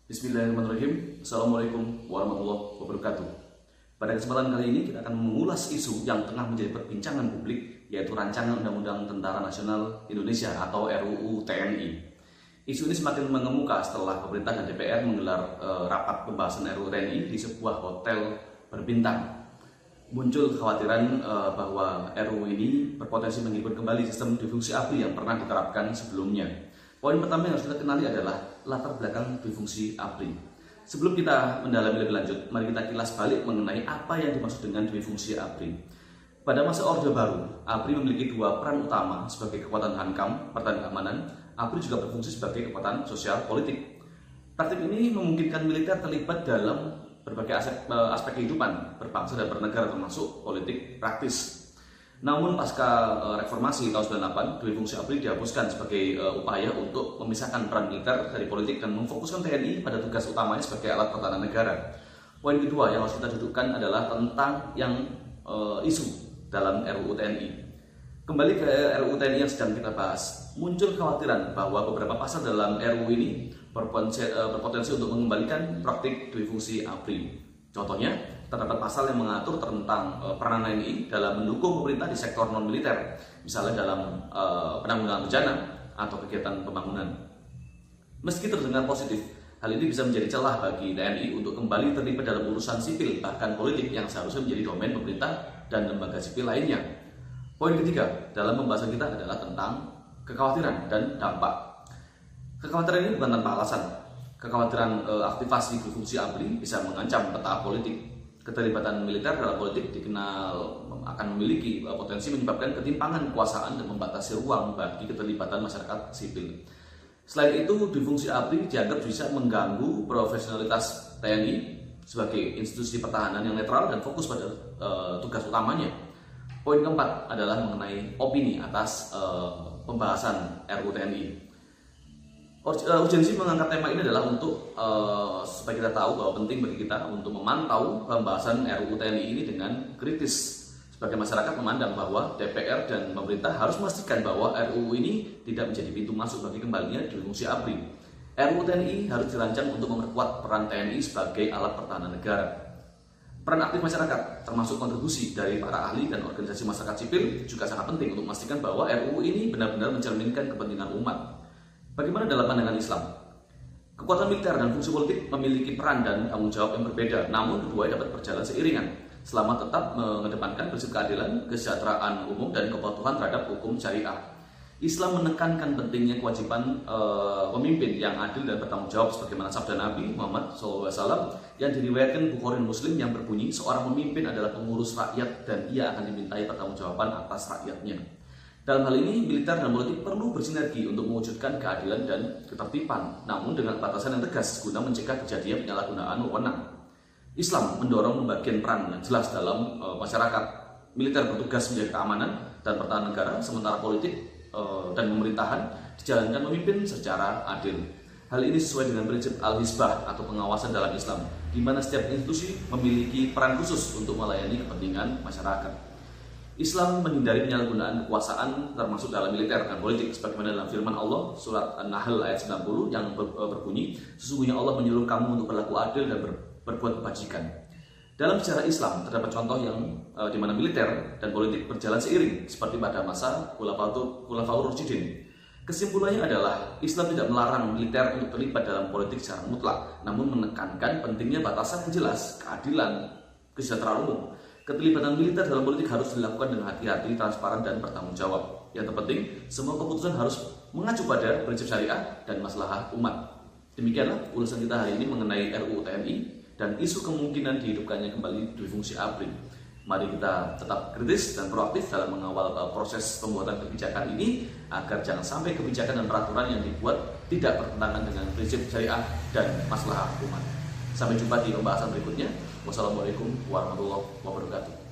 Bismillahirrahmanirrahim. Assalamualaikum warahmatullahi wabarakatuh. Pada kesempatan kali ini kita akan mengulas isu yang tengah menjadi perbincangan publik, yaitu rancangan Undang-Undang Tentara Nasional Indonesia atau RUU TNI. Isu ini semakin mengemuka setelah pemerintah dan DPR menggelar rapat pembahasan RUU TNI di sebuah hotel berbintang. Muncul kekhawatiran bahwa RUU ini berpotensi menghidupkan kembali sistem difungsi ABRI yang pernah diterapkan sebelumnya. Poin pertama yang harus kita kenali adalah latar belakang difungsi ABRI. Sebelum kita mendalami lebih lanjut, mari kita kilas balik mengenai apa yang dimaksud dengan difungsi ABRI. Pada masa Orde Baru, ABRI memiliki dua peran utama sebagai kekuatan hankam, pertahanan keamanan. ABRI juga berfungsi sebagai kekuatan sosial politik. Praktik ini memungkinkan militer terlibat dalam berbagai aspek kehidupan berbangsa dan bernegara, termasuk politik praktis. Namun pasca reformasi tahun 98, difungsi ABRI dihapuskan sebagai upaya untuk memisahkan peran militer dari politik dan memfokuskan TNI pada tugas utamanya sebagai alat pertahanan negara. Poin kedua yang harus kita dudukkan adalah tentang isu dalam RUU TNI. Kembali ke RUU TNI yang sedang kita bahas, muncul kekhawatiran bahwa beberapa pasal dalam RUU ini berpotensi untuk mengembalikan praktik difungsi ABRI. Contohnya, terdapat pasal yang mengatur tentang peran TNI dalam mendukung pemerintah di sektor non-militer, misalnya dalam penanggulangan bencana atau kegiatan pembangunan. Meski terdengar positif, hal ini bisa menjadi celah bagi TNI untuk kembali terlibat dalam urusan sipil, bahkan politik yang seharusnya menjadi domain pemerintah dan lembaga sipil lainnya. Poin ketiga dalam pembahasan kita adalah tentang kekhawatiran dan dampak. Kekhawatiran ini bukan tanpa alasan. Kekhawatiran aktivasi difungsi ABRI bisa mengancam peta politik. Keterlibatan militer dalam politik dikenal akan memiliki potensi menyebabkan ketimpangan kekuasaan dan membatasi ruang bagi keterlibatan masyarakat sipil. Selain itu, difungsi ABRI dianggap bisa mengganggu profesionalitas TNI sebagai institusi pertahanan yang netral dan fokus pada tugas utamanya. Poin keempat adalah mengenai opini atas pembahasan RUU TNI. Urgensi mengangkat tema ini adalah untuk supaya kita tahu bahwa penting bagi kita untuk memantau pembahasan RUU TNI ini dengan kritis. Sebagai masyarakat memandang bahwa DPR dan pemerintah harus memastikan bahwa RUU ini tidak menjadi pintu masuk bagi kembalinya difungsi ABRI. RUU TNI harus dirancang untuk memperkuat peran TNI sebagai alat pertahanan negara. Peran aktif masyarakat, termasuk kontribusi dari para ahli dan organisasi masyarakat sipil, juga sangat penting untuk memastikan bahwa RUU ini benar-benar mencerminkan kepentingan umat. Bagaimana dalam pandangan Islam? Kekuatan militer dan fungsi politik memiliki peran dan tanggung jawab yang berbeda, namun keduanya dapat berjalan seiringan selama tetap mengedepankan prinsip keadilan, kesejahteraan umum, dan kepatuhan terhadap hukum syariah. Islam menekankan pentingnya kewajiban pemimpin yang adil dan bertanggung jawab, sebagaimana sabda Nabi Muhammad SAW yang diriwayatkan Bukhari Muslim yang berbunyi, seorang pemimpin adalah pengurus rakyat dan ia akan dimintai pertanggungjawaban atas rakyatnya. Dalam hal ini, militer dan politik perlu bersinergi untuk mewujudkan keadilan dan ketertiban, namun dengan batasan yang tegas guna mencegah kejadian penyalahgunaan wewenang. Islam mendorong pembagian peran yang jelas dalam masyarakat. Militer bertugas menjaga keamanan dan pertahanan negara, sementara politik dan pemerintahan dijalankan pemimpin secara adil. Hal ini sesuai dengan prinsip al-hisbah atau pengawasan dalam Islam, di mana setiap institusi memiliki peran khusus untuk melayani kepentingan masyarakat. Islam menghindari penyalahgunaan kekuasaan termasuk dalam militer dan politik, sebagaimana dalam firman Allah surat An-Nahl ayat 90 yang berbunyi, sesungguhnya Allah menyuruh kamu untuk berlaku adil dan berbuat kebajikan. Dalam sejarah Islam terdapat contoh yang di mana militer dan politik berjalan seiring, seperti pada masa Khulafaur Rasyidin. Kesimpulannya adalah Islam tidak melarang militer untuk terlibat dalam politik secara mutlak, namun menekankan pentingnya batasan yang jelas, keadilan, kesejahteraan umum. Keterlibatan militer dalam politik harus dilakukan dengan hati-hati, transparan, dan bertanggung jawab. Yang terpenting, semua keputusan harus mengacu pada prinsip syariah dan maslahah umat. Demikianlah ulasan kita hari ini mengenai RUU TNI dan isu kemungkinan dihidupkannya kembali difungsi ABRI. Mari kita tetap kritis dan proaktif dalam mengawal proses pembuatan kebijakan ini agar jangan sampai kebijakan dan peraturan yang dibuat tidak bertentangan dengan prinsip syariah dan maslahah umat. Sampai jumpa di pembahasan berikutnya. Wassalamualaikum warahmatullahi wabarakatuh.